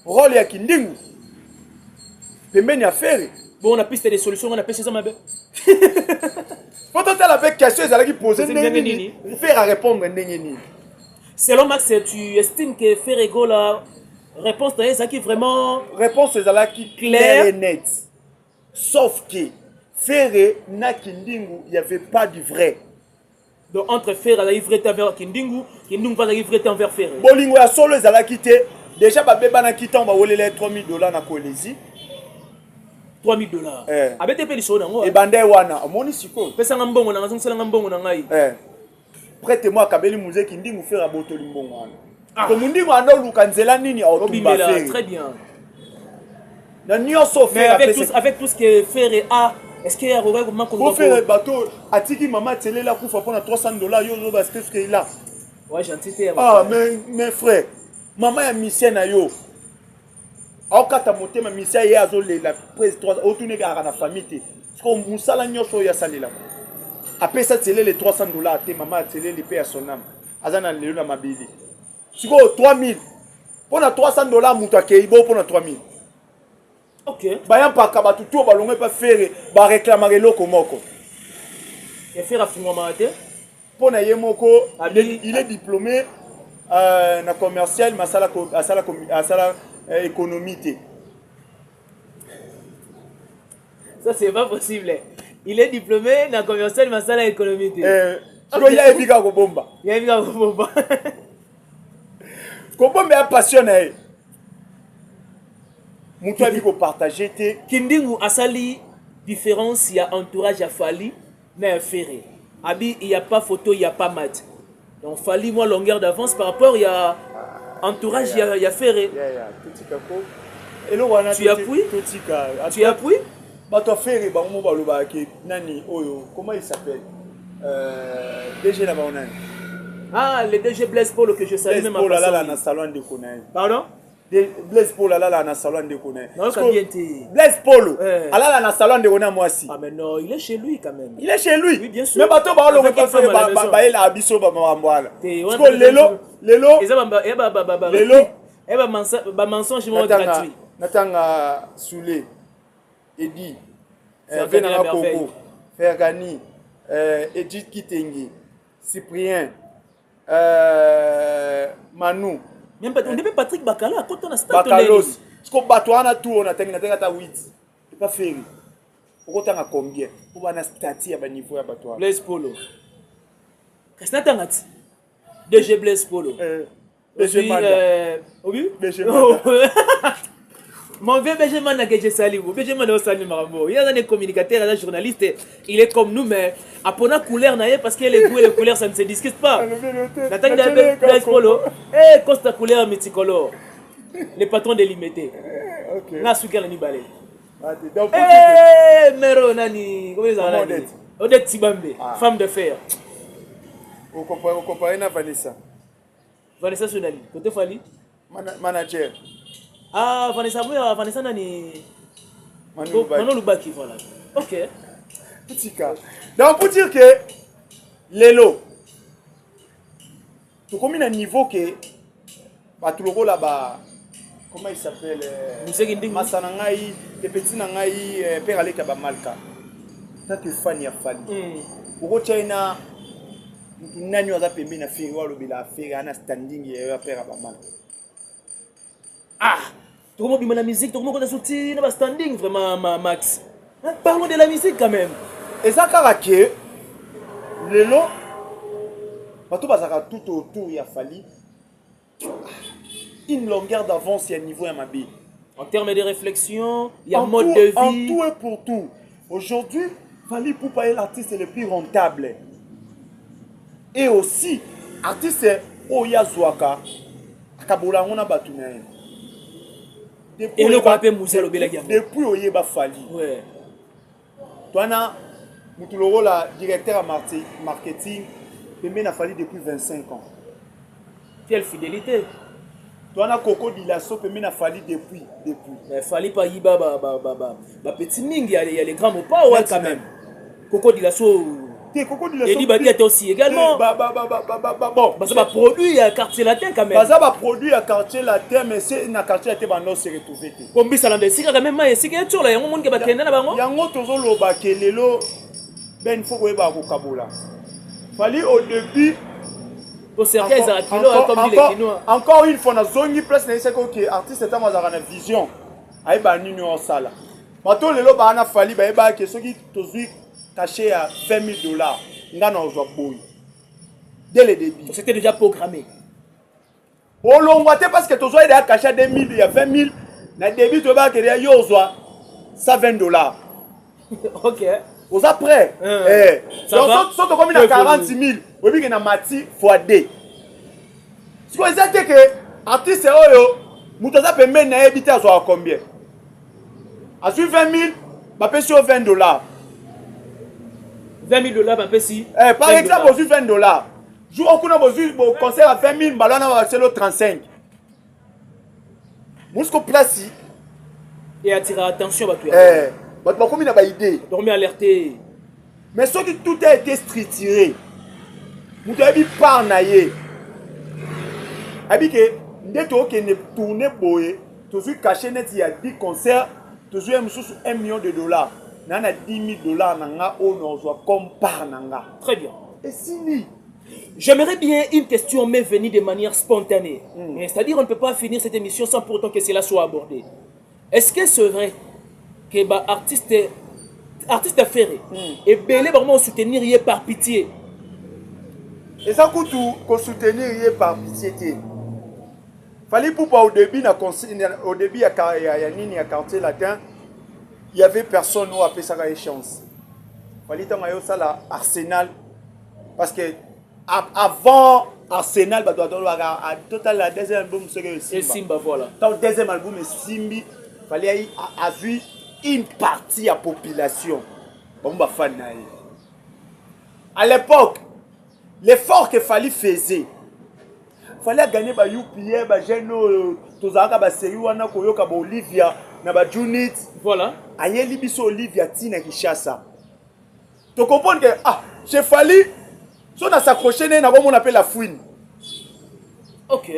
Rôle de Kindingu. Pembeni à faire. Bon, on a piste des solutions, on a pêché ça ma belle. Faut tenter avec question qui posée. Pour faire répondre Nengeni. Selon Max, tu estimes que faire égale la réponse est ça qui vraiment. Réponse est qui claire et nette. Sauf que Ferré na Kindingu, il n'y avait pas du vrai. Donc entre Ferré et vrai envers Kindingu, Kindingu va vrai envers Ferré. Bolingo ya solo ezala quitté. Déjà ba beba na quitté on va voler les $3000 na Kolezi. $3000. Avec des pédictions na moi. Et bandé wana, omoni siko. Pesa ngambongo na ngazong sala ngambongo na ngai. Prête-moi Kabeli Mouze Kindingu faire botoli mbongo wana. Ko mundingo ando luka nzela nini autumba Ferré. Très bien. Mais avec tout ce que Ferré a, est-ce qu'il y a un comment pour faire bateau atiki maman télé là pour faire $300 yo parce que ce qu'il a. Ouais, gentil. Ah mais frère, maman ya mission na yo. Aokata motema mission ya azole la presse 3 autourner ga na famille te. Parce que musala nyosho ya salela. Après ça télé les $300 te maman télé les paye à son âme. Azana lelo na mabili. Siko 3000. Pour na $300 muto akeibo pour na 3000. OK. Bayam pa kabatu to balongwe pa faire ba réclamer loko moko. Et faire à fumama te pour na yemoko il est diplômé na commercial masala économie. Ça c'est pas possible. Il est diplômé na commercial masala économie. Il y a ebiga ko bomba. Il y a ebiga ko bomba. Ko bomba passionné. Moutou a partager te Kindingu asali différence il y a entourage à Fali mais Ferré. Abi il y a pas photo, il y a pas match. Donc Fali moi longueur d'avance par rapport il y a entourage il y a Ferré. Tu appuies? Tu appuies? Bah toi Ferré ba mo baloba ke nani oyo comment il s'appelle DG là ba onani. Ah le DG Blaise Polo que je salue même à Polo là na salon de Konaï. Pardon? Blaise Polo là na salon de Konaï. Non, ça vient te. Blaise Polo. Là na salon de Konaï moi aussi. Ah mais non, il est chez lui quand même. Il est chez lui. Oui, bien sûr. Mais bateau ba le pas faire ba il a biso ba mbwala. Parce que lelo. Ba mensonge mo gratuit. Natanga Soulé. Edi. Venana Koko. Fergani. Edith Kitengi. Cyprien. Manu. Même Patrick Bakala, quand on a starté. Bakalos. Parce que Batouana tout, on a terminé à 8. C'est pas fait. Pourquoi tu as combien? Pour un statut à niveau à Batouana. Blaise Polo. Qu'est-ce que tu as dit? DG Blaise Polo. BG Manda. Oui? BG Manda. Mon vieux BG Manda que j'ai salué. BG Manda au salut Marambo. Il y a des communicateurs, des journalistes. Il est comme nous, mais à la couleur, parce que les goûts et les couleurs, ça ne se discute pas. La taille de Blaise Polo. Eh, Costa couleur multicolore. Les patrons délimités. Ok. Na suka la nibale. Eh, Mero Nani. Comment ils appellent? Odette Tibambe, femme de fer. Vous comparez à Vanessa. Vanessa Sunali. Côté Fali? Manager. Ah, Vanessa Nani. Manu Lubaki, voilà. Ok. Petit cas. Donc, pour dire que Lelo, tu combien un niveau que tout le rôle là-bas, comment il s'appelle? Massanangaï, les petits nangaï, Père Aleka Malka. Tant que fan y a fan. oko China nani waza pembe na feri wa lobela affaire ana standing ya père bamana. Ah, comment bien la musique, comment on a sorti na standing vraiment Max. Hein? Parlons de la musique quand même. Et ça caractère lelo bato bazaka tout autour ya fali une longueur d'avance à niveau ya mabi. En termes de réflexion, il y a En mode tout, de vie. en tout et pour tout. Aujourd'hui, Fally Ipupa est l'artiste le plus rentable. Et aussi, artiste Oya Zouaka, Akabola on a battu. Et le qu'on appelle Moussa Lobela Gambo. Depuis Oyeba Fally. Ouais. Toi, Moutuloro, la directeur à marketing, Pembe a Fally depuis 25 ans. Quelle fidélité. Toi, Coco Dilasso, Pembe a Fally depuis. Mais Fally pas Yiba, petit Ming, il y a les grands mots pas, ouais, quand même. Coco Dilasso. Coco Dilasso. Et Libaguette aussi également. Bon. Ça va produire à quartier latin quand même. Ça va produire à quartier latin, mais c'est un quartier latin qui se retrouver. Comme ça, là, c'est quand même mais c'est que tu là, il y a un monde qui va kenna là bango. Il y a un autre zolo bakelelo ben faut que ba ko kabola. Fally au début Pour servir les kilo comme les Kinois. Encore une fois na zongi place na c'est que artiste est dans na vision. Ai ba nini en sala. Mato lelo ba na Fally ba que ceux qui tozui caché à $20,000. Ngana ozwa boy. Dès le début. C'était déjà programmé. Au long parce que tozwa il a caché à 2,000, il y a 20,000. Na début to ba que yo ozwa $120. OK. Aux après, ça comme il a 40,000, oui, il y a mati fois 2. Ce qu'on dit que artiste oyo, mutoza pembe na habité à combien? À 20,000, bah paye sur $20. $20,000 bah paye si. Par exemple, aux $20. Jour au coup na bozu concert à 20,000, bah là on va c'est le 35. Musco place. Et attirer attention bah tout. Bah comme il a pas idée. Dormir alerté. Mais ce qui tout a été structuré. Vous avez pas naïe. Habité, dès que ne tourne boye, toujours caché net il y a 10 concerts, toujours $1 million. Nana $10,000 nanga on soit comme par nanga. Très bien. Et si j'aimerais bien une question m'est venue de manière spontanée. C'est-à-dire on ne peut pas finir cette émission sans pour autant que cela soit abordé. Est-ce que c'est vrai que bah artiste ferré et belé vraiment soutenir par pitié? Et ça coûte tout qu'on soutenir par pitié. Fally Ipupa au début il y a quartier latin, il y avait personne où appeler ça une chance. Fally Ipupa ça là Arsenal parce que avant Arsenal bah doit total la deuxième album c'est Simba voilà. Dans le deuxième album Simbi fallait a vu une partie de la population. À l'époque, l'effort que Fally faisait, il fallait gagner ba UPA, ba Geno, tozaka ba série wana koyoka ba Olivia, na ba Junit. Voilà. Ayeli biso Olivia tina Kishasa. Tu comprends que chez Fally, si on a s'accroché na comme on appelle la fouine. OK.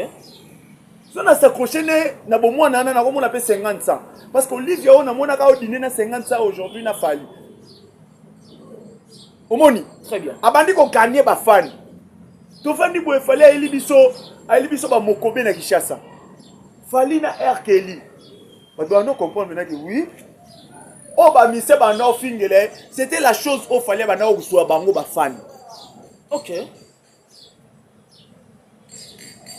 Si on a s'accroché na bon moi na comme on appelle 50 cents. Parce qu'Olivia, on a mon au dîner na 50 cents aujourd'hui na Fally. Omoni. Très bien. Abandi ko gagner ba fan. To fandi bo Fally ayeli biso ba mokobe na Kishasa. Fally na R Kelly. Ba doit nous comprendre maintenant que oui. Oh ba mise ba no fingele, c'était la chose au Fally ba na ouswa bango ba fan. OK.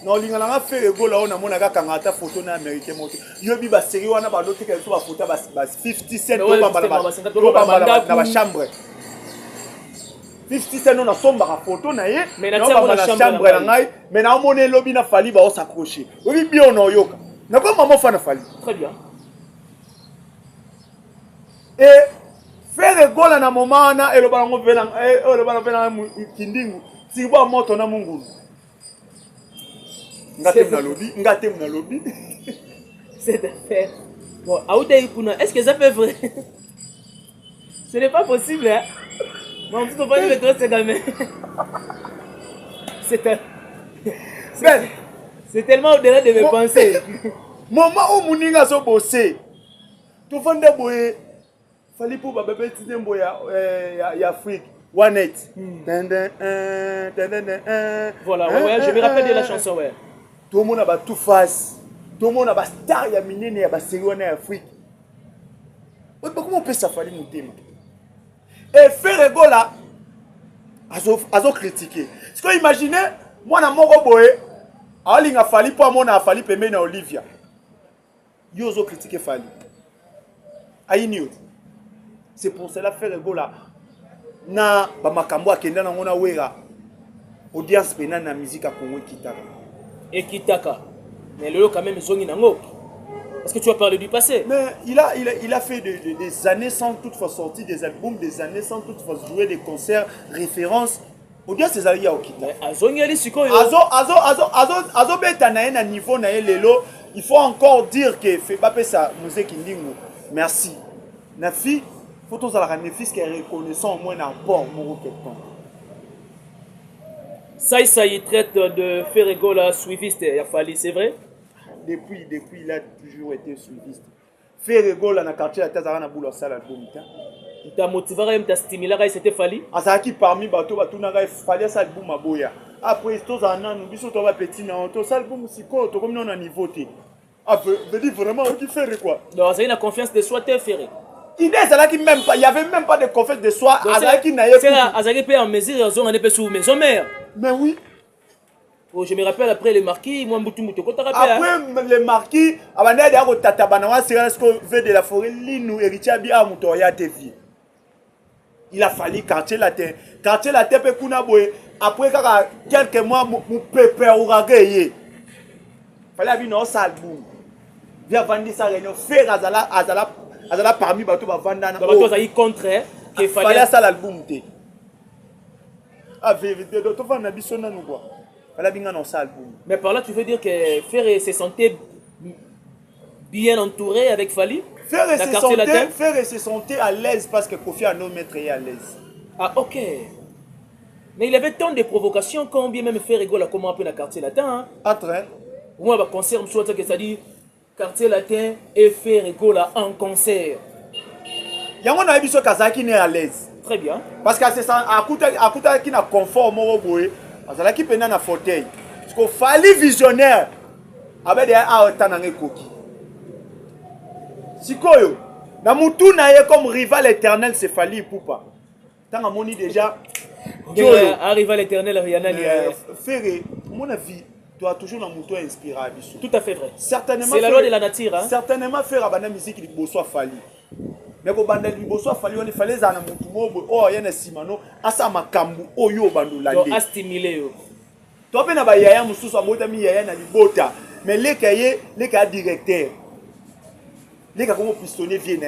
Non, lingala nga fait le goal là on a mon aga kangata photo na américain moto. Yo bi ba série wana ba lote ke so ba photo ba 50 cents na ba chambre. 50 cents na somba ka photo na ye, mais na chambre na ngai, mais na omone lobi na Fally ba o s'accrocher. Oui bien on yoka. Na ko maman fa na Fally. Très bien. Et faire le goal na moment na elo ba ngo vena elo ba vena kindingu. Si ba moto na mungulu. Ngate na lobby. C'est affaire. Bon, est-ce que ça fait vrai? Ce n'est pas possible, hein? Mon petit copain, il me c'est quand même. C'est tellement au-delà de mes pensées. Moment où Mouninga so bossé. Tu fais des boyes. Fally Ipupa bébé Tinembo ya Afrique. One Night. Voilà, ouais, je me rappelle de la chanson, ouais. Tout le monde a tout face. Tout le monde a star, il y a minine, il y a série en Afrique. Comment on peut s'affaler mon thème? Et faire là, azo critiquer. Parce que imaginez, moi na moko boye, ali nga fali pour moi na fali pembe na Olivia. Yo ozo critiquer fali. Aïni. C'est pour cela faire là. Na ba makambo akenda na ngona wera. Audience pena na musique à Congo Kitaka. Et Kitaka. Mais le quand même zongi nango. Parce que tu as parlé du passé. Mais il a fait des années sans toutefois sortir des albums, des années sans toutefois jouer des concerts, références. Audience c'est Zali Okita. Azongi ali sikoyo. Azo beta na na niveau na lelo, il faut encore dire que fait pas ça musique ndingo. Merci. Na fi photos à la fils qui est reconnaissant au moins un port mon quelqu'un. Ça il traite de Ferregola suiviste, il a fallu, c'est vrai? Depuis il a toujours été suiviste. Ferregola na quartier à Tazara na boulot ça l'album. Il t'a motivé, il t'a stimulé, c'était fallu. Azaki parmi bateau na fallait ça album aboya. Après tous en an nous biso to va petit na to ça album siko to comme on a niveau té. Ah veut dire vraiment qui fait quoi? Non, c'est une confiance de soi t'es ferré. Il n'y avait même pas de confiance de soi. Azaki peut en mesure en zone peu sous maison mère. Mais oui. Oh, je me rappelle après les marquis, moi Mbutu Muto. Après les marquis, abandonné à Tatabanawa, c'est ce qu'on veut de la forêt, l'Inou, héritier à Moutoya TV. Il a fallu quartier latin. Quartier latin, après quelques mois, mon pépé aura gagné. Il fallait avoir un album. Viens vendre ça, réunion, faire Azala parmi bateau va vendre dans bateau ça y contre qu'il fallait ça l'album té. Ah vérité d'autres vendre na biso na nous quoi. Fallait bien dans ça album. Mais par là tu veux dire que Ferré se sentait bien entouré avec Fali? Ferré se sentait à l'aise parce que Kofi Annan mettrait à l'aise. Ah ok. Mais il avait tant de provocations quand bien même Ferré Gola comment appeler la quartier latin. Entre moi bah concert soit que ça dit quartier latin et Ferré Gola en concert. Yango na biso Kazaki n'est à l'aise. Très bien. Parce que c'est ça akuta qui na confort mo boye. Azala ki pena na fauteuil. Parce que Fali visionnaire. Avec a otanange koki. Sikoyo. Na mutu na ye comme rival éternel c'est Fali Poupa. Tant a moni déjà. Un rival éternel Rihanna. Ferré, mon avis. Doit toujours dans moto inspirer à biso. Tout à fait vrai. Certainement. C'est la loi de la nature. Hein? Certainement faire abandonner musique qui bosso Fali. Mais ko banda liboso Fali on fallait za na mutu mobo oh yana simano asa makambu oyo bandulande. Donc a stimuler yo. To pe na ba yaya mususu abota mi yaya na libota. Mais les ka directeur. Les ka comme pistonnier vient na.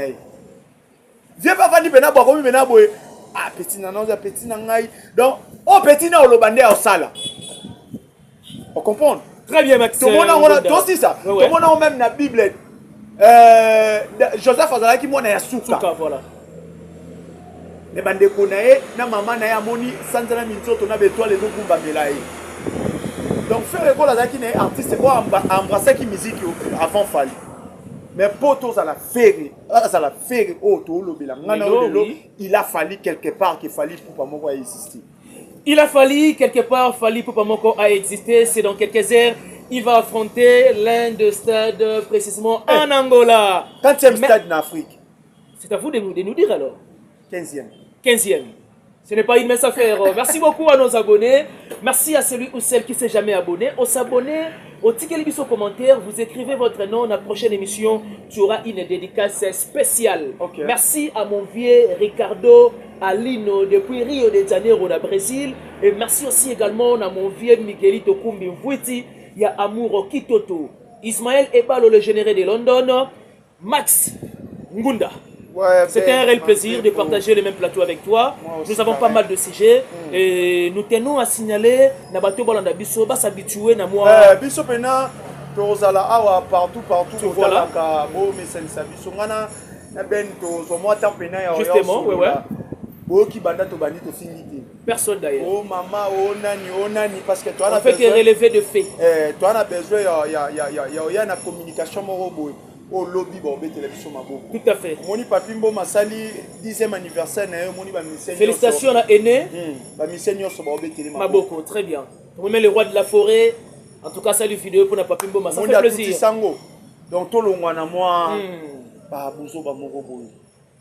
Viens pas vandi bena ba komi bena boy. Ah petit na non petit na ngai. Donc oh petit na olobande au sala. On comprend. Très bien, Max. Tout le monde a toi aussi ça. Tout le monde a même la Bible. Joseph Azala qui m'a souka. Voilà. Les bandes konae na maman na ya moni sanzana minzoto na beto les autres bambela. Donc faire école Azala qui est artiste pour embrasser qui musique avant Fali. Mais pour tous à la faire autour lobela. Il a fallu quelque part qu'il fallait pour pas moi exister. Il a fallu quelque part, Fali Poupa a existé. C'est dans quelques heures, il va affronter l'un des stades précisément en Angola. 30e stade en Afrique. C'est à vous de nous dire alors. 15e. 15e. Ce n'est pas une mince affaire. Merci beaucoup à nos abonnés. Merci à celui ou celle qui ne s'est jamais abonné. Au s'abonner, au ticket au commentaire, vous écrivez votre nom. La prochaine émission, tu auras une dédicace spéciale. Okay. Merci à mon vieux Ricardo Alino depuis Rio de Janeiro, au Brésil. Et merci aussi également à mon vieux Miguelito Kumbi Mvuiti. Il y a Amouro Kitoto. Ismaël Ebalo, le général de London. Max Ngunda. Ouais, c'était un réel plaisir de partager le même plateau avec toi. Nous avons pas mal de sujets et nous tenons à signaler Nabato Balanda Bisso va s'habituer na moi. Bisso pena tozala awa partout voilà. Bo mesensa biso ngana na ben tozo moi tant pena ya justement ouais. Bo ki banda to bandi to singité. Personne d'ailleurs. Oh maman oh nani parce que toi on fait que relever de faits. Toi on a besoin il y a une communication moro boy. au lobby bombe télévision maboko. Tout à fait. Moni Papimbo Masali 10e anniversaire na moni ba mission. Félicitations à Aîné. Ba mission nyonso bombe télé maboko. Très bien. On met le roi de la forêt. En tout cas, salut vidéo pour na Papimbo Masali. Ça fait plaisir. Sango. Donc tout le monde na moi ba buzo ba moko boy.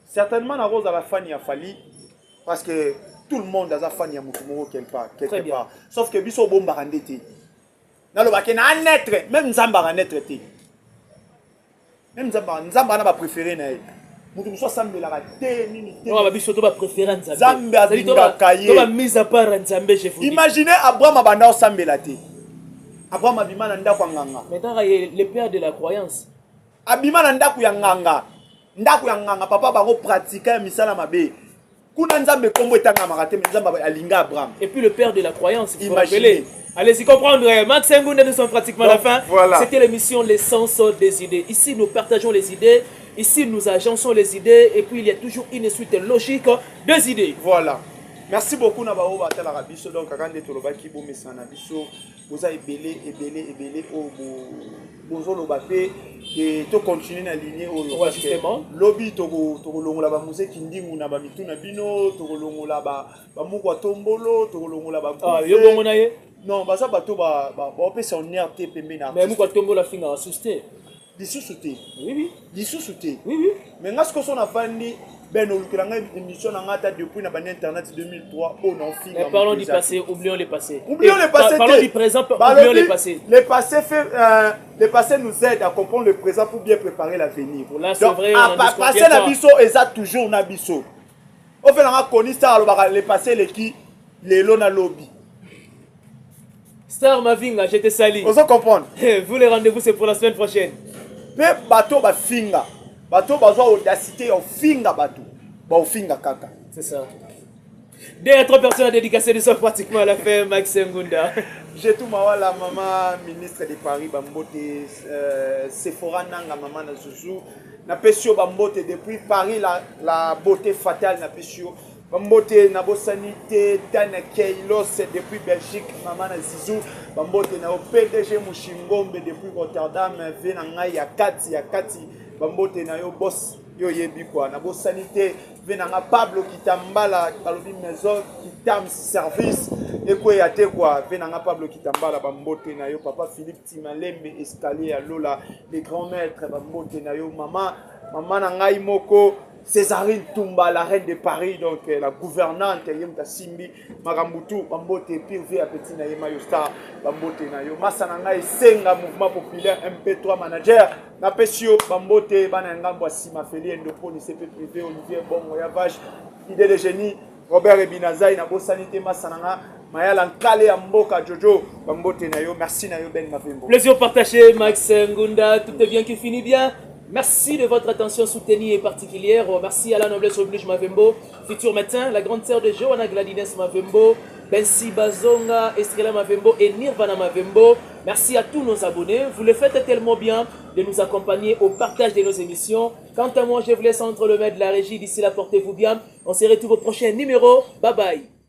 Certainement la rose à la fan ya fali parce que tout le monde a sa fan ya mutumoko quelque part. Sauf que biso bomba randete. Na lo ba ke na naître même nzamba ra naître te. Même Nzamba n'a pas préféré na mutu so sambela ka te nini te. On va biso to ba préféré Nzambe. Nzambe azinga kaye. To ba mise à part Nzambe je vous dis. Imaginez Abraham abanda sambela te. Abraham abima na ndako nganga. Maintenant le père de la croyance. Abima na ndako ya nganga. Ndako ya nganga papa bango pratiquer misala mabe. Kuna Nzambe kombo etanga makate Nzamba alinga Abraham. Et puis le père de la croyance, il faut rappeler. Allez-y comprendre, Max Ngunda, nous sommes pratiquement à la fin. Voilà. C'était l'émission L'essence des idées. Ici, nous partageons les idées. Ici, nous agençons les idées. Et puis, il y a toujours une suite logique des idées. Voilà. Merci beaucoup, Nabao Batala Rabiso. Donc, quand tu as dit que vous avez belé, au Bapé, et tu continues à aligner au lobby, tu as la musique qui dit que tu as bino, tu as tombolo, tu as non, ça on peut s'en RT pembena. Mais moi tombo la finga susté. Dissouté. Oui. Dissouté. Oui. Mais ngas ko son afandi ben au kranga émission na ngata depuis na ban internet 2003 on en finga. Mais parlons du passé, oublions le passé. Oublions le passé. Parlons du présent, oublions le passé. Le passé nous aide à comprendre le présent pour bien préparer l'avenir. Là c'est vrai, on a passé la biso exact toujours na biso. Au fait on a connu ça le passé les qui les lona lobby. Star Mavinga, je te salue. Vous comprenez? Vous les rendez-vous c'est pour la semaine prochaine. Mais bateau ba finga. Bateau bazo audacité au finga bateau. Ba au finga kaka. C'est ça. 2 à 3 personnes à dédicacer nous sommes pratiquement à la fin, Max Ngunda. J'ai tout la maman ministre de Paris Bambote Sephora Nanga maman na Zouzou. Na pesio Bambote depuis Paris la beauté fatale na pesio. Bambote na sanité Tana Keilos depuis Belgique maman na Zizou. Bambote na PDG Mushingombe depuis Rotterdam vena ngai ya kati Bambote na yo boss yo yebi quoi na sanité vena nga Pablo Kitambala balobi maison Kitam service et quoi ya te quoi vena nga Pablo Kitambala Bambote na yo papa Philippe Timalembe escalier à Lola les grands maîtres Bambote na yo maman na ngai moko Césarine Toumba, la reine de Paris, donc la gouvernante, Yemta Simbi, Marambutu, Bambote, Pirvé, Petit Naïma Yostar, Bambote Nayo, Massananga et Senga, mouvement populaire, MP3 manager, Napesio, Bambote, Banangambo, Sima Feli, Endopo, CP privé, Olivier Bon, Moyavage, Idée de génie, Robert Ebinazaï, Nabo Sanité, Massananga, Mayala Nkale, Amboka, Jojo, Bambote Nayo, merci Nayo Ben Mavembo. Plaisir partagé, Max Ngunda, tout est bien qui finit bien. Merci de votre attention soutenue et particulière. Merci à la noblesse oblige Mavembo, futur médecin, la grande sœur de Johanna Gladines Mavembo, Bensi Bazonga, Estrella Mavembo et Nirvana Mavembo. Merci à tous nos abonnés. Vous le faites tellement bien de nous accompagner au partage de nos émissions. Quant à moi, je vous laisse entre le maître de la régie. D'ici là, portez-vous bien. On se retrouve au prochain numéro. Bye bye.